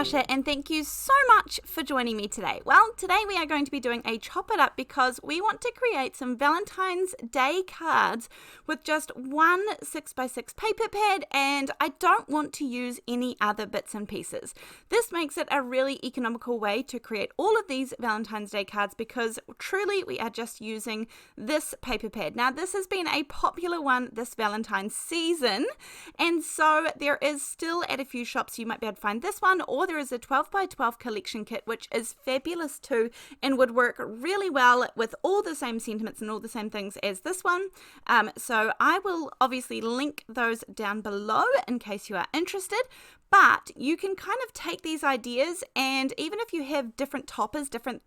Natasha, and thank you so much for joining me today. Well, today we are going to be doing a chop it up because we want to create some Valentine's Day cards with just one 6x6 paper pad, and I don't want to use any other bits and pieces. This makes it a really economical way to create all of these Valentine's Day cards because truly we are just using this paper pad. Now, this has been a popular one this Valentine's season, and so there is still at a few shops you might be able to find this one, or there is a 12x12 collection kit which is fabulous too and would work really well with all the same sentiments and all the same things as this one. So I will obviously link those down below in case you are interested. But you can kind of take these ideas, and even if you have different toppers, different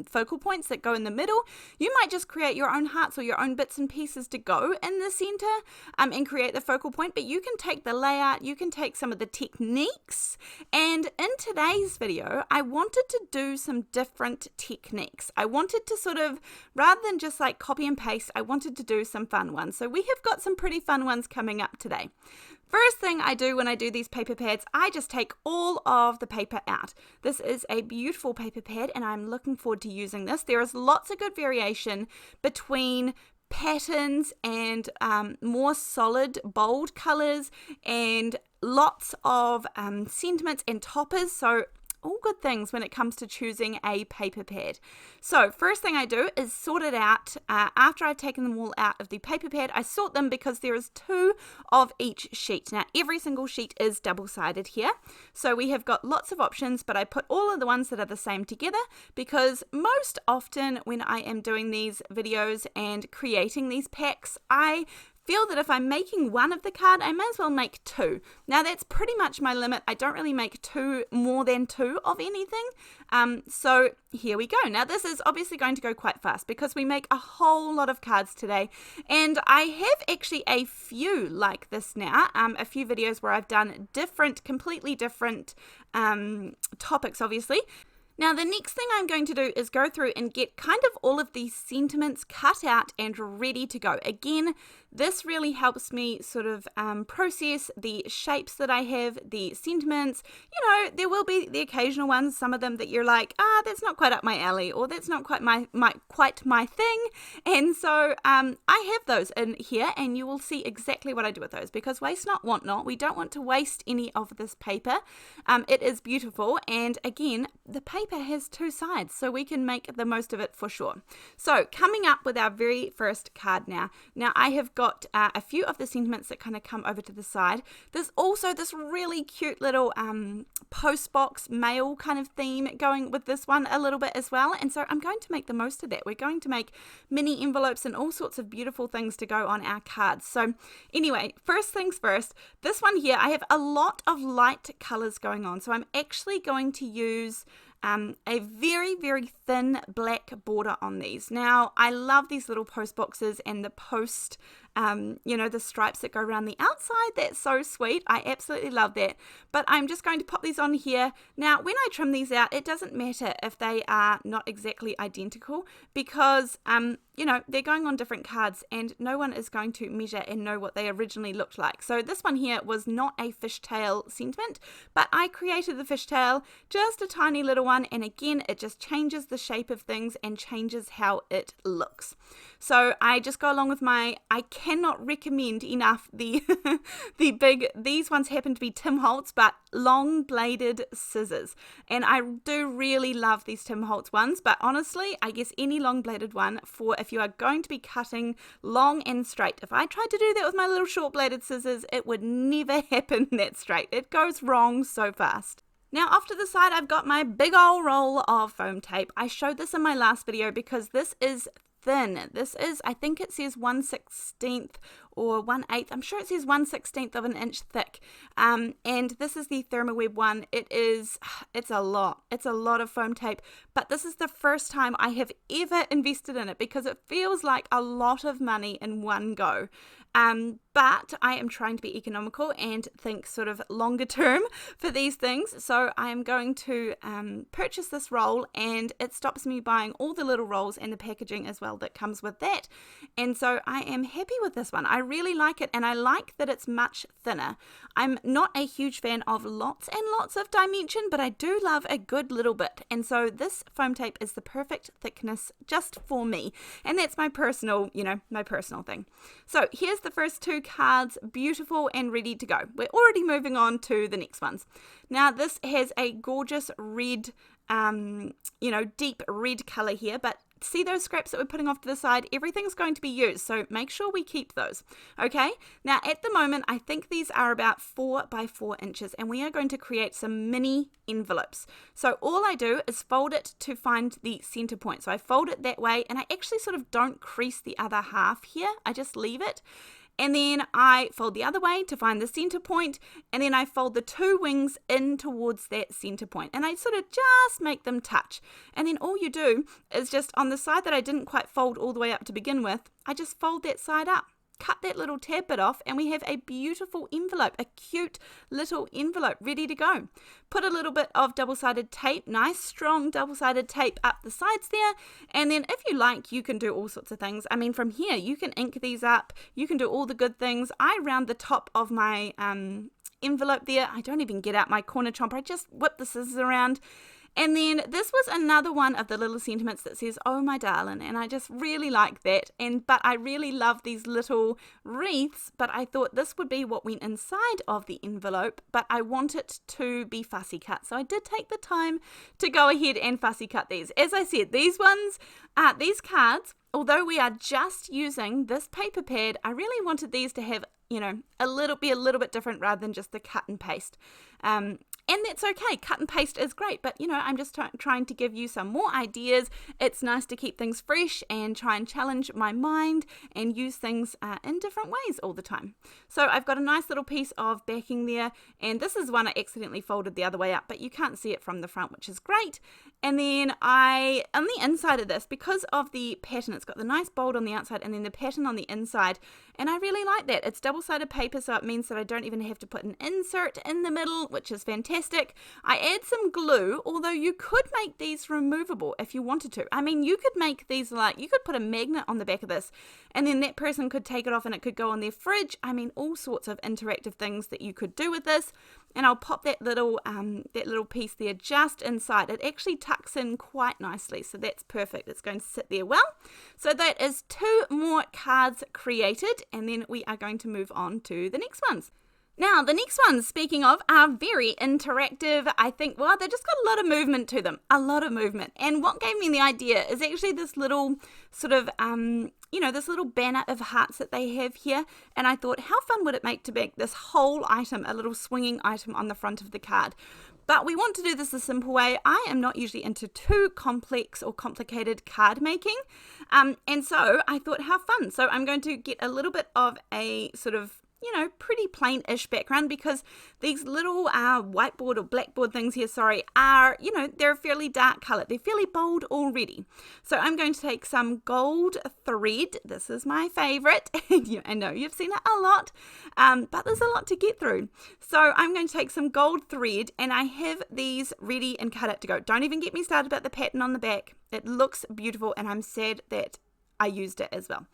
focal points that go in the middle, you might just create your own hearts or your own bits and pieces to go in the center and create the focal point. But you can take the layout, you can take some of the techniques, and in today's video, I wanted to do some different techniques. I wanted to sort of, rather than just like copy and paste, I wanted to do some fun ones. So we have got some pretty fun ones coming up today. First thing I do when I do these paper pads, I just take all of the paper out. This is a beautiful paper pad and I'm looking forward to using this. There is lots of good variation between patterns and more solid, bold colors and lots of sentiments and toppers. So all good things when it comes to choosing a paper pad. So first thing I do is sort it out. After I've taken them all out of the paper pad, I sort them because there is 2 of each sheet. Now every single sheet is double-sided here. So we have got lots of options, but I put all of the ones that are the same together because most often when I am doing these videos and creating these packs, I feel that if I'm making one of the card, I might as well make 2. Now that's pretty much my limit. I don't really make more than 2 of anything. So here we go. Now this is obviously going to go quite fast because we make a whole lot of cards today. And I have actually a few like this now, a few videos where I've done completely different topics obviously. Now the next thing I'm going to do is go through and get kind of all of these sentiments cut out and ready to go. Again, this really helps me sort of process the shapes that I have, the sentiments. You know, there will be the occasional ones, some of them that you're like, that's not quite up my alley, or that's not quite my thing. And so I have those in here, and you will see exactly what I do with those, because waste not, want not. We don't want to waste any of this paper. It is beautiful, and again, the paper has 2 sides, so we can make the most of it for sure. So coming up with our very first card now. Now I have got a few of the sentiments that kind of come over to the side. There's also this really cute little post box mail kind of theme going with this one a little bit as well, and so I'm going to make the most of that. We're going to make mini envelopes and all sorts of beautiful things to go on our cards. So anyway, first things first, this one here, I have a lot of light colors going on, so I'm actually going to use a very, very thin black border on these. Now, I love these little post boxes and the post, the stripes that go around the outside. That's so sweet. I absolutely love that. But I'm just going to pop these on here. Now, when I trim these out, it doesn't matter if they are not exactly identical because, they're going on different cards and no one is going to measure and know what they originally looked like. So this one here was not a fishtail sentiment, but I created the fishtail, just a tiny little one, and again, it just changes the shape of things and changes how it looks. So I just go along with I cannot recommend enough the these ones happen to be Tim Holtz, but long bladed scissors. And I do really love these Tim Holtz ones, but honestly, I guess any long bladed one for if you are going to be cutting long and straight. If I tried to do that with my little short bladed scissors, it would never happen that straight. It goes wrong so fast. Now off to the side, I've got my big old roll of foam tape. I showed this in my last video because this is thin. This is, I think it says 1/16 or 1/8. I'm sure it says 1/16 of an inch thick. And this is the Therm one. It's a lot. It's a lot of foam tape, but this is the first time I have ever invested in it because it feels like a lot of money in one go. But I am trying to be economical and think sort of longer term for these things. So I am going to purchase this roll, and it stops me buying all the little rolls and the packaging as well that comes with that. And so I am happy with this one. I really like it, and I like that it's much thinner. I'm not a huge fan of lots and lots of dimension, but I do love a good little bit. And so this foam tape is the perfect thickness just for me. And that's my personal, my personal thing. So here's the first two cards, beautiful and ready to go. We're already moving on to the next ones. Now this has a gorgeous red, deep red color here, but see those scraps that we're putting off to the side? Everything's going to be used, so make sure we keep those. Okay, now at the moment I think these are about 4 by 4 inches, and we are going to create some mini envelopes. So all I do is fold it to find the center point. So I fold it that way, and I actually sort of don't crease the other half here. I just leave it. And then I fold the other way to find the center point, and then I fold the two wings in towards that center point, and I sort of just make them touch. And then all you do is just on the side that I didn't quite fold all the way up to begin with, I just fold that side up. Cut that little tab bit off, and we have a beautiful envelope, a cute little envelope ready to go. Put a little bit of double-sided tape, nice strong double-sided tape up the sides there, and then if you like, you can do all sorts of things. I mean, from here you can ink these up, you can do all the good things. I round the top of my envelope there. I don't even get out my corner chomper, I just whip the scissors around. And then this was another one of the little sentiments that says, "Oh my darling," and I just really like that. But I really love these little wreaths, but I thought this would be what went inside of the envelope, but I want it to be fussy cut. So I did take the time to go ahead and fussy cut these. As I said, these cards, although we are just using this paper pad, I really wanted these to have, be a little bit different rather than just the cut and paste. And that's okay. Cut and paste is great, but I'm just trying to give you some more ideas. It's nice to keep things fresh and try and challenge my mind and use things in different ways all the time. So I've got a nice little piece of backing there, and this is one I accidentally folded the other way up, but you can't see it from the front, which is great. And then on the inside of this, because of the pattern, it's got the nice bold on the outside and then the pattern on the inside, and I really like that. It's double-sided paper, so it means that I don't even have to put an insert in the middle, which is fantastic. I add some glue, although you could make these removable if you wanted to. I mean, you could make these you could put a magnet on the back of this, and then that person could take it off and it could go on their fridge. I mean, all sorts of interactive things that you could do with this. And I'll pop that little piece there just inside. It actually tucks in quite nicely, so that's perfect. It's going to sit there well. So that is 2 more cards created, and then we are going to move on to the next ones. Now, the next ones, speaking of, are very interactive. I think, well, they've just got a lot of movement to them, a lot of movement. And what gave me the idea is actually this little sort of, this little banner of hearts that they have here. And I thought, how fun would it make to make this whole item a little swinging item on the front of the card? But we want to do this the simple way. I am not usually into too complex or complicated card making. And so I thought, how fun. So I'm going to get a little bit of a sort of pretty plain-ish background, because these little whiteboard or blackboard things here, are, they're a fairly dark color. They're fairly bold already. So I'm going to take some gold thread. This is my favorite. I know you've seen it a lot, but there's a lot to get through. So I'm going to take some gold thread, and I have these ready and cut out to go. Don't even get me started about the pattern on the back. It looks beautiful, and I'm sad that I used it as well.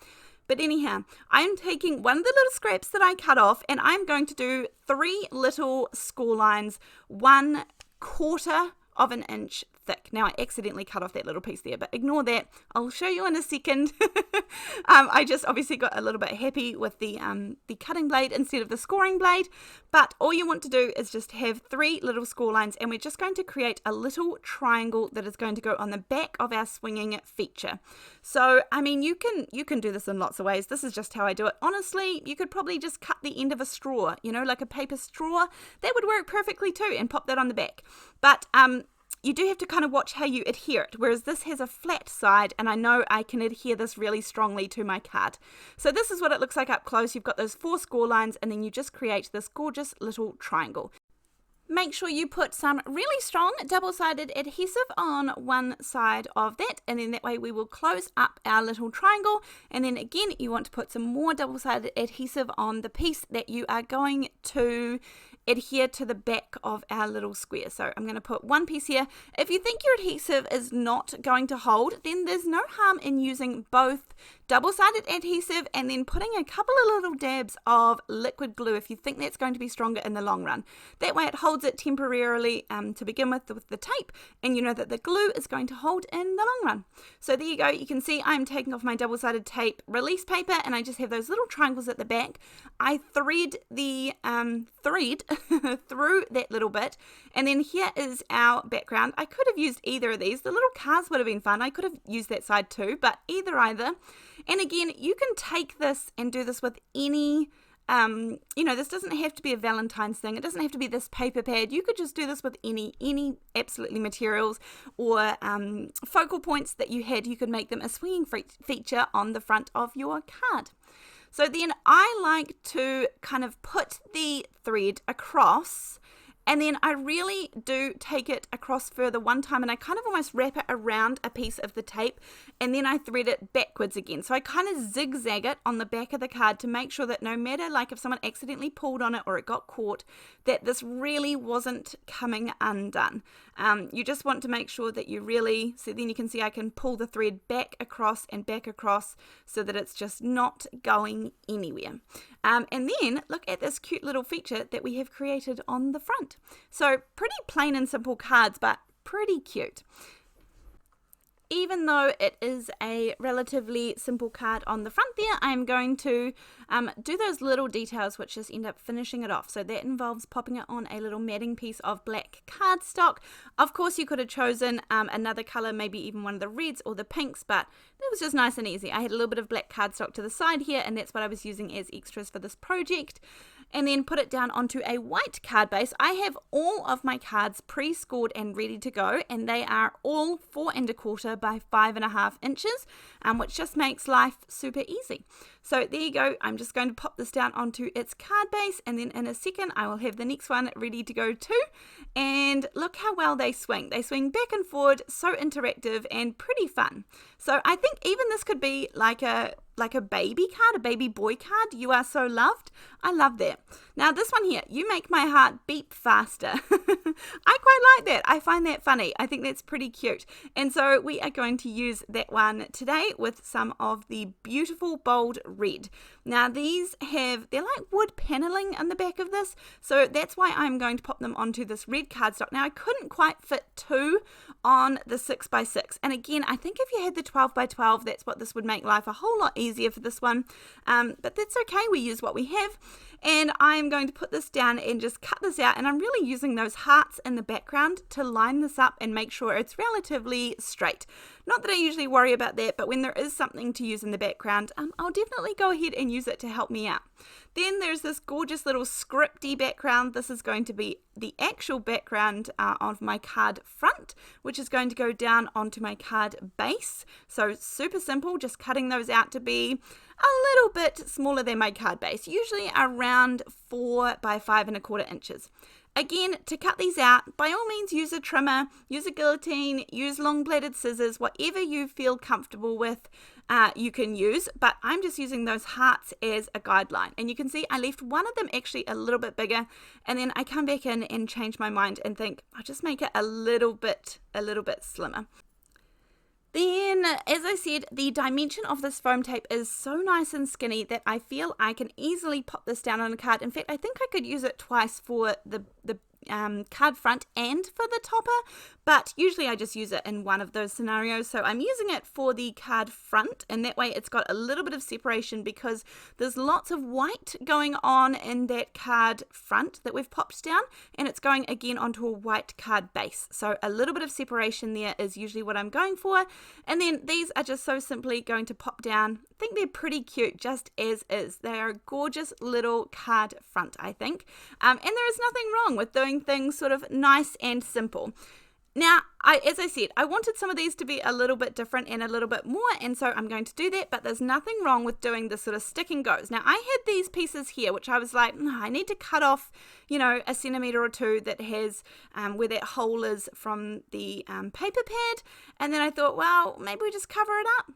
But anyhow, I'm taking one of the little scraps that I cut off, and I'm going to do 3 little score lines, 1/4 of an inch thick. Now, I accidentally cut off that little piece there, but ignore that. I'll show you in a second. I just obviously got a little bit happy with the cutting blade instead of the scoring blade, but all you want to do is just have 3 little score lines, and we're just going to create a little triangle that is going to go on the back of our swinging feature. So, I mean, you can do this in lots of ways. This is just how I do it. Honestly, you could probably just cut the end of a straw, like a paper straw. That would work perfectly too, and pop that on the back. But you do have to kind of watch how you adhere it, whereas this has a flat side, and I know I can adhere this really strongly to my card. So this is what it looks like up close. You've got those 4 score lines, and then you just create this gorgeous little triangle. Make sure you put some really strong double-sided adhesive on one side of that, and then that way we will close up our little triangle. And then again, you want to put some more double-sided adhesive on the piece that you are going to adhere to the back of our little square. So I'm going to put one piece here. If you think your adhesive is not going to hold, then there's no harm in using both double-sided adhesive and then putting a couple of little dabs of liquid glue if you think that's going to be stronger in the long run. That way it holds it temporarily to begin with the tape, and you know that the glue is going to hold in the long run. So there you go. You can see I'm taking off my double-sided tape release paper, and I just have those little triangles at the back. I thread the thread through that little bit, and then here is our background. I could have used either of these. The little cars would have been fun. I could have used that side too, but either. And again, you can take this and do this with any this doesn't have to be a Valentine's thing. It doesn't have to be this paper pad. You could just do this with any absolutely materials or focal points that you had. You could make them a swinging feature on the front of your card. So then I like to kind of put the thread across, and then I really do take it across further one time, and I kind of almost wrap it around a piece of the tape, and then I thread it backwards again. So I kind of zigzag it on the back of the card to make sure that no matter, like if someone accidentally pulled on it or it got caught, that this really wasn't coming undone. You just want to make sure that you really, so then you can see I can pull the thread back across so that it's just not going anywhere. And then look at this cute little feature that we have created on the front. So pretty plain and simple cards, but pretty cute. Even though it is a relatively simple card on the front there, I'm going to do those little details which just end up finishing it off. So that involves popping it on a little matting piece of black cardstock. Of course, you could have chosen another color, maybe even one of the reds or the pinks, but it was just nice and easy. I had a little bit of black cardstock to the side here, and that's what I was using as extras for this project. And then put it down onto a white card base. I have all of my cards pre-scored and ready to go, and they are all 4 1/4 by 5.5 inches, which just makes life super easy. So there you go. I'm just going to pop this down onto its card base, and then in a second I will have the next one ready to go too. And look how well they swing. They swing back and forward, so interactive and pretty fun. So I think even this could be like a baby card, a baby boy card. You are so loved. I love that. Now this one here, you make my heart beat faster. I quite like that. I find that funny. I think that's pretty cute. And so we are going to use that one today with some of the beautiful bold red. Now they're like wood paneling on the back of this. So that's why I'm going to pop them onto this red cardstock. Now I couldn't quite fit 2 on the 6x6. And again, I think if you had the 12x12, that's what this would make life a whole lot easier for this one. But that's okay. We use what we have. And I'm going to put this down and just cut this out, and I'm really using those hearts in the background to line this up and make sure it's relatively straight. Not that I usually worry about that, but when there is something to use in the background, I'll definitely go ahead and use it to help me out. Then there's this gorgeous little scripty background. This is going to be the actual background of my card front, which is going to go down onto my card base. So super simple, just cutting those out to be a little bit smaller than my card base, usually around 4 by 5 1/4 inches. Again, to cut these out, by all means use a trimmer, use a guillotine, use long bladed scissors, whatever you feel comfortable with, you can use, but I'm just using those hearts as a guideline. And you can see I left one of them actually a little bit bigger, and then I come back in and change my mind and think I'll just make it a little bit slimmer. Then, as I said, the dimension of this foam tape is so nice and skinny that I feel I can easily pop this down on a card. In fact, I think I could use it twice for the card front and for the topper, but usually I just use it in one of those scenarios. So I'm using it for the card front, and that way it's got a little bit of separation because there's lots of white going on in that card front that we've popped down, and it's going again onto a white card base. So a little bit of separation there is usually what I'm going for. And then these are just so simply going to pop down. I think they're pretty cute just as is. They are a gorgeous little card front, I think. And there is nothing wrong with doing things sort of nice and simple. Now, as I said, I wanted some of these to be a little bit different and a little bit more, and so I'm going to do that, but there's nothing wrong with doing this sort of stick and goes. Now, I had these pieces here, which I was like, I need to cut off, a centimetre or two that has where that hole is from the paper pad, and then I thought, well, maybe we just cover it up,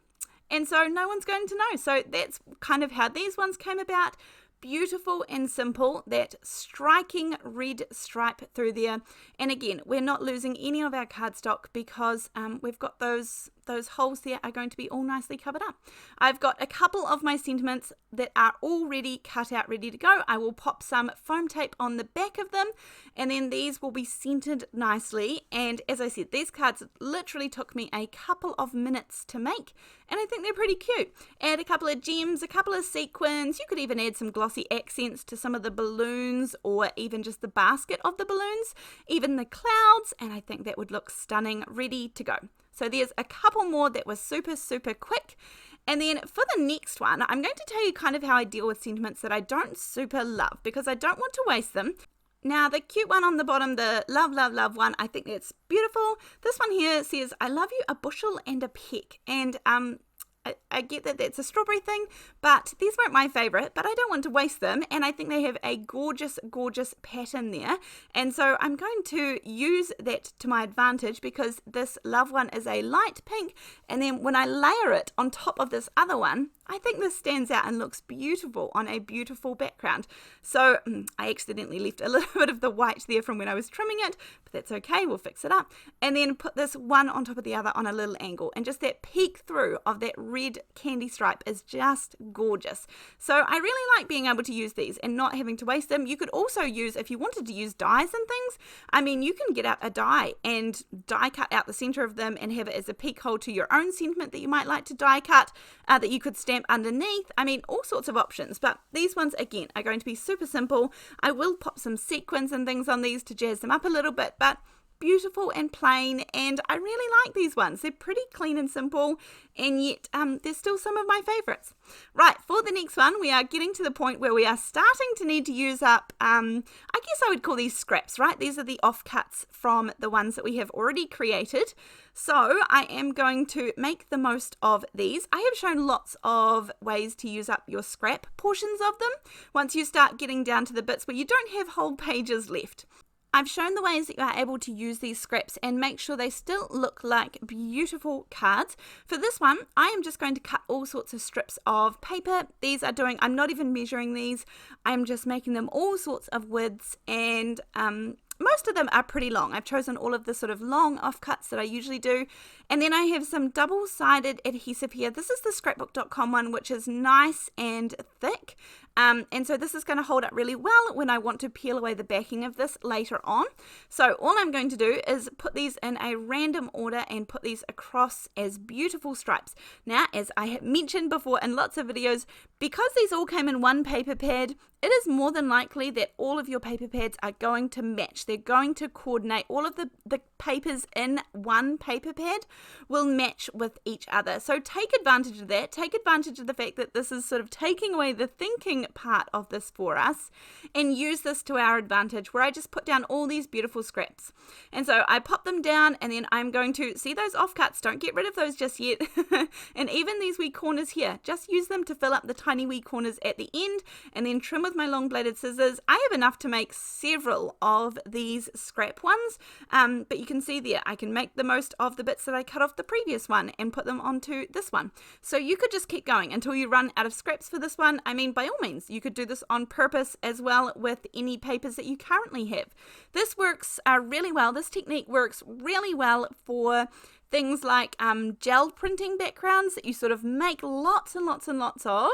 and so no one's going to know. So that's kind of how these ones came about. Beautiful and simple, that striking red stripe through there. And again, we're not losing any of our cardstock because we've got those holes there are going to be all nicely covered up. I've got a couple of my sentiments that are already cut out, ready to go. I will pop some foam tape on the back of them, and then these will be centered nicely. And as I said, these cards literally took me a couple of minutes to make, and I think they're pretty cute. Add a couple of gems, a couple of sequins. You could even add some glossy accents to some of the balloons, or even just the basket of the balloons, even the clouds, and I think that would look stunning, ready to go. So there's a couple more that were super, super quick. And then for the next one, I'm going to tell you kind of how I deal with sentiments that I don't super love, because I don't want to waste them. Now, the cute one on the bottom, the love, love, love one, I think that's beautiful. This one here says, I love you a bushel and a peck. And I get that that's a strawberry thing, but these weren't my favorite, but I don't want to waste them, and I think they have a gorgeous, gorgeous pattern there, and so I'm going to use that to my advantage, because this love one is a light pink, and then when I layer it on top of this other one, I think this stands out and looks beautiful on a beautiful background. So I accidentally left a little bit of the white there from when I was trimming it, but that's okay, we'll fix it up. And then put this one on top of the other on a little angle, and just that peek through of that red candy stripe is just gorgeous. So I really like being able to use these and not having to waste them. You could also use, if you wanted to use dies and things, I mean, you can get out a die and die cut out the center of them and have it as a peek hole to your own sentiment that you might like to die cut, that you could stamp underneath. I mean, all sorts of options, but these ones again are going to be super simple. I will pop some sequins and things on these to jazz them up a little bit, but beautiful and plain, and I really like these ones. They're pretty clean and simple, and yet they're still some of my favorites. Right, for the next one, we are getting to the point where we are starting to need to use up, I guess I would call these scraps, right? These are the offcuts from the ones that we have already created. So I am going to make the most of these. I have shown lots of ways to use up your scrap portions of them once you start getting down to the bits where you don't have whole pages left. I've shown the ways that you are able to use these scraps and make sure they still look like beautiful cards. For this one, I am just going to cut all sorts of strips of paper. These are doing, I'm not even measuring these. I'm just making them all sorts of widths, and most of them are pretty long. I've chosen all of the sort of long offcuts that I usually do. And then I have some double-sided adhesive here. This is the scrapbook.com one, which is nice and thick. And so this is going to hold up really well when I want to peel away the backing of this later on. So all I'm going to do is put these in a random order and put these across as beautiful stripes. Now, as I have mentioned before in lots of videos, because these all came in one paper pad, it is more than likely that all of your paper pads are going to match. They're going to coordinate. All of the papers in one paper pad will match with each other. So take advantage of that. Take advantage of the fact that this is sort of taking away the thinking part of this for us, and use this to our advantage, where I just put down all these beautiful scraps. And so I pop them down, and then I'm going to see those offcuts. Don't get rid of those just yet. And even these wee corners here, just use them to fill up the tiny wee corners at the end, and then trim with my long bladed scissors. I have enough to make several of these scrap ones, but you can see there I can make the most of the bits that I cut off the previous one and put them onto this one. So you could just keep going until you run out of scraps for this one. I mean, by all means, you could do this on purpose as well with any papers that you currently have. This works really well. This technique works really well for things like gel printing backgrounds that you sort of make lots and lots and lots of,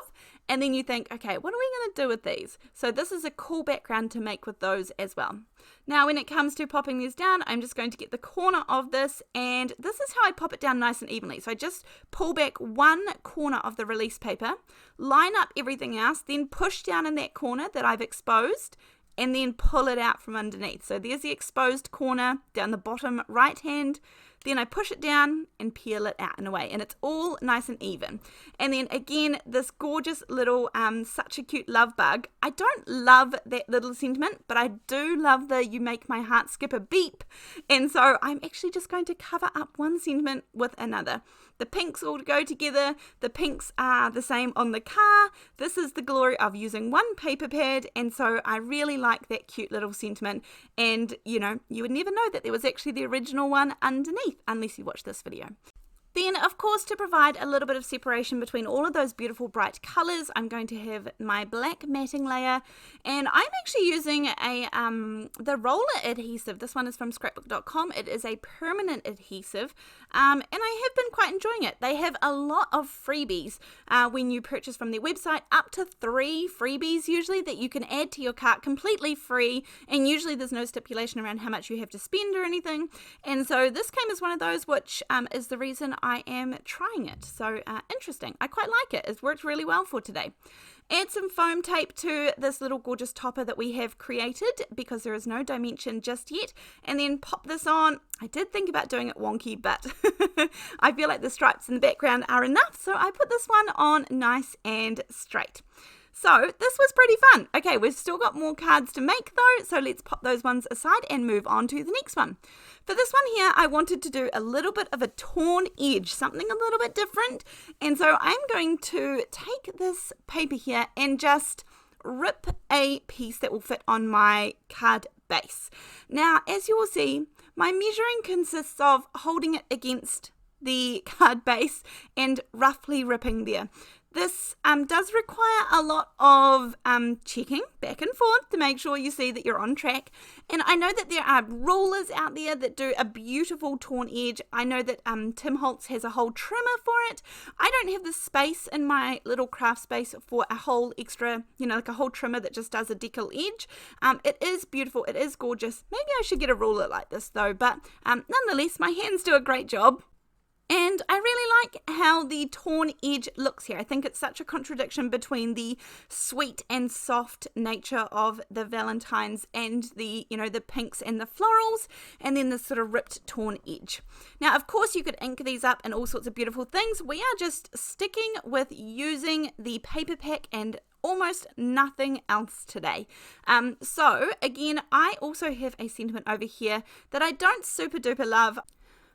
and then you think, okay, what are we going to do with these? So this is a cool background to make with those as well. Now, when it comes to popping these down, I'm just going to get the corner of this, and this is how I pop it down nice and evenly. So I just pull back one corner of the release paper, line up everything else, then push down in that corner that I've exposed, and then pull it out from underneath. So there's the exposed corner down the bottom right hand. Then I push it down and peel it out and away, and it's all nice and even. And then again, this gorgeous little such a cute love bug. I don't love that little sentiment, but I do love the you make my heart skip a beep. And so I'm actually just going to cover up one sentiment with another. The pinks all go together. The pinks are the same on the car. This is the glory of using one paper pad, and so I really like that cute little sentiment. And you know, you would never know that there was actually the original one underneath unless you watch this video. Then, of course, to provide a little bit of separation between all of those beautiful bright colours, I'm going to have my black matting layer, and I'm actually using the roller adhesive. This one is from scrapbook.com. It is a permanent adhesive, and I have been quite enjoying it. They have a lot of freebies when you purchase from their website, up to 3 freebies usually that you can add to your cart completely free, and usually there's no stipulation around how much you have to spend or anything. And so this came as one of those, which is the reason I am trying it. So interesting. I quite like it. It's worked really well for today. Add some foam tape to this little gorgeous topper that we have created because there is no dimension just yet, and then pop this on. I did think about doing it wonky, but I feel like the stripes in the background are enough, so I put this one on nice and straight. So this was pretty fun. Okay, we've still got more cards to make though, so let's pop those ones aside and move on to the next one. For this one here, I wanted to do a little bit of a torn edge, something a little bit different. And so I'm going to take this paper here and just rip a piece that will fit on my card base. Now, as you will see, my measuring consists of holding it against the card base and roughly ripping there. This does require a lot of checking back and forth to make sure you see that you're on track. And I know that there are rulers out there that do a beautiful torn edge. I know that Tim Holtz has a whole trimmer for it. I don't have the space in my little craft space for a whole extra, like a whole trimmer that just does a decal edge. It is beautiful. It is gorgeous. Maybe I should get a ruler like this though. But nonetheless, my hands do a great job. And I really like how the torn edge looks here. I think it's such a contradiction between the sweet and soft nature of the Valentines and the, the pinks and the florals, and then the sort of ripped torn edge. Now, of course, you could ink these up in all sorts of beautiful things. We are just sticking with using the paper pack and almost nothing else today. So again, I also have a sentiment over here that I don't super duper love.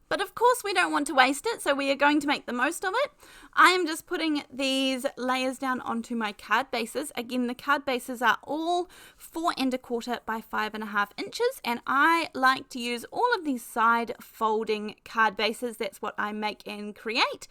But of course we don't want to waste it, so we are going to make the most of it. I am just putting these layers down onto my card bases. Again, the card bases are all 4 1/4 by 5.5 inches, and I like to use all of these side folding card bases. That's what I make and create,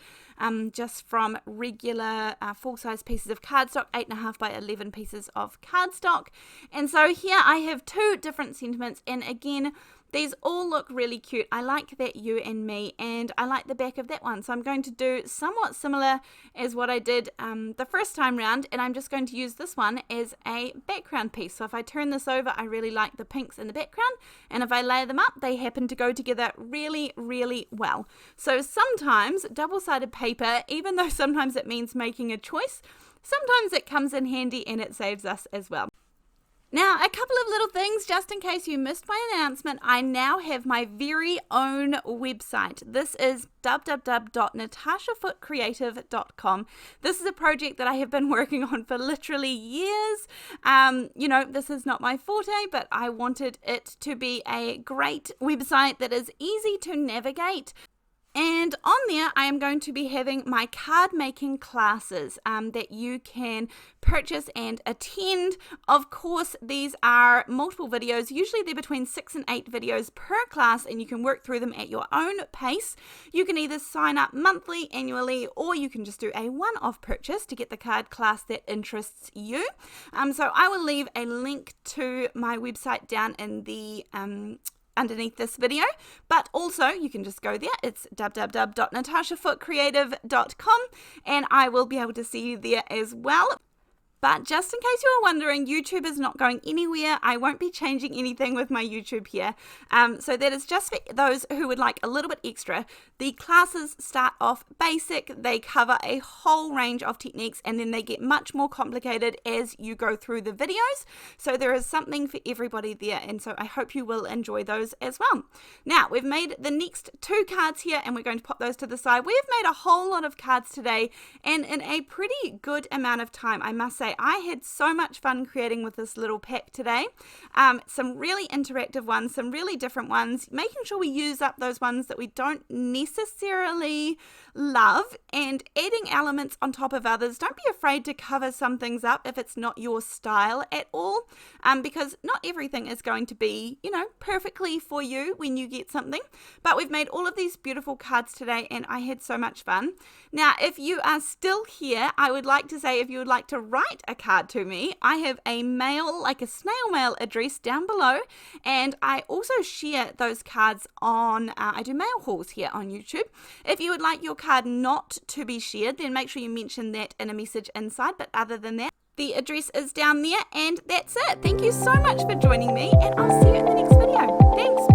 just from regular full-size pieces of cardstock, 8.5 by 11 pieces of cardstock. And so here I have 2 different sentiments, and again, these all look really cute. I like that you and me, and I like the back of that one. So I'm going to do somewhat similar as what I did the first time round, and I'm just going to use this one as a background piece. So if I turn this over, I really like the pinks in the background, and if I layer them up, they happen to go together really, really well. So sometimes double-sided paper, even though sometimes it means making a choice, sometimes it comes in handy and it saves us as well. Now, a couple of little things, just in case you missed my announcement, I now have my very own website. This is www.natashafootecreative.com. This is a project that I have been working on for literally years. This is not my forte, but I wanted it to be a great website that is easy to navigate. And on there, I am going to be having my card making classes that you can purchase and attend. Of course, these are multiple videos. Usually they're between 6 and 8 videos per class, and you can work through them at your own pace. You can either sign up monthly, annually, or you can just do a one-off purchase to get the card class that interests you. So I will leave a link to my website down in the underneath this video, but also you can just go there. It's www.natashafootecreative.com, and I will be able to see you there as well. But just in case you were wondering, YouTube is not going anywhere. I won't be changing anything with my YouTube here. So that is just for those who would like a little bit extra. The classes start off basic. They cover a whole range of techniques, and then they get much more complicated as you go through the videos. So there is something for everybody there, and so I hope you will enjoy those as well. Now, we've made the next 2 cards here, and we're going to pop those to the side. We have made a whole lot of cards today, and in a pretty good amount of time, I must say. I had so much fun creating with this little pack today. Some really interactive ones, some really different ones, making sure we use up those ones that we don't necessarily love, and adding elements on top of others. Don't be afraid to cover some things up if it's not your style at all, because not everything is going to be, perfectly for you when you get something. But we've made all of these beautiful cards today, and I had so much fun. Now, if you are still here, I would like to say, if you would like to write a card to me, I have a mail, like a snail mail address down below, and I also share those cards on, I do mail hauls here on YouTube. If you would like your card not to be shared, then make sure you mention that in a message inside. But other than that, the address is down there, and that's it. Thank you so much for joining me, and I'll see you in the next video. Thanks.